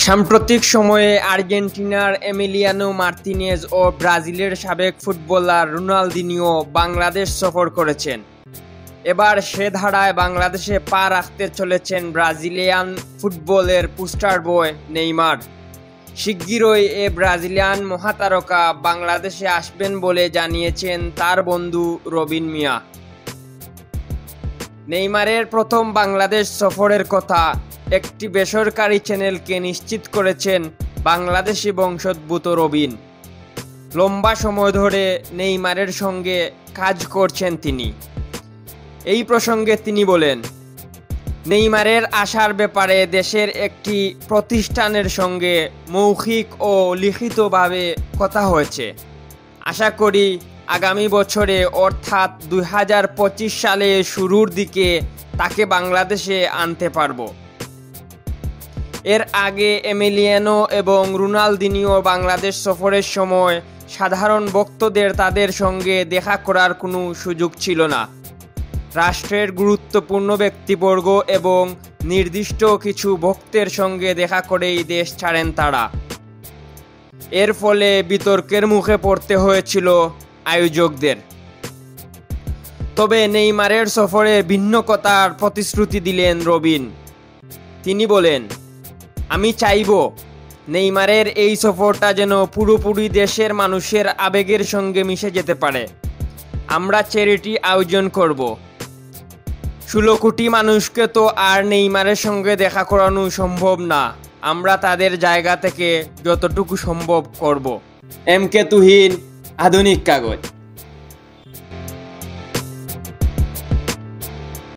সাম্প্রতিক সময়ে আর্জেন্টিনার এমিলিয়ানো মার্তিনেজ ও ব্রাজিলের সাবেক ফুটবলার রোনালদিনিও বাংলাদেশ সফর করেছেন। এবার সে ধারায় বাংলাদেশে পা রাখতে চলেছেন ব্রাজিলিয়ান ফুটবলের পোস্টার বয় নেইমার। শিগগিরই এ ব্রাজিলিয়ান মহাতারকা বাংলাদেশে আসবেন বলে জানিয়েছেন তার বন্ধু রবিন মিয়া। নেইমারের প্রথম বাংলাদেশ সফরের কথা একটি বেসরকারি চ্যানেলকে নিশ্চিত করেছেন বাংলাদেশি বংশোদ্ভূত রবিন। লম্বা সময় ধরে নেইমারের সঙ্গে কাজ করছেন তিনি। এই প্রসঙ্গে তিনি বলেন, নেইমারের আসার ব্যাপারে দেশের একটি প্রতিষ্ঠানের সঙ্গে মৌখিক ও লিখিতভাবে কথা হয়েছে। আশা করি আগামী বছরে অর্থাৎ 2025 সালে শুরুর দিকে তাকে বাংলাদেশে আনতে পারব। এর আগে এমিলিয়ানো এবং রোনালদিনিও বাংলাদেশ সফরের সময় সাধারণ ভক্তদের তাদের সঙ্গে দেখা করার কোনো সুযোগ ছিল না। রাষ্ট্রের গুরুত্বপূর্ণ ব্যক্তিবর্গ এবং নির্দিষ্ট কিছু ভক্তের সঙ্গে দেখা করেই দেশ ছাড়েন তারা। এর ফলে বিতর্কের মুখে পড়তে হয়েছিল আয়োজকদের। তবে নেইমারের সফরে ভিন্ন কথার প্রতিশ্রুতি দিলেন রবিন। তিনি বলেন, আমি চাইব নেইমারের এই সফরটা যেন পুরোপুরি দেশের মানুষের আবেগের সঙ্গে মিশে যেতে পারে। আমরা চ্যারিটি আয়োজন করব। 16 কোটি মানুষকে তো আর নেইমারের সঙ্গে দেখা করানো সম্ভব না। আমরা তাদের জায়গা থেকে যতটুকু সম্ভব করব। এম কে তুহিন, আধুনিক কাগজ।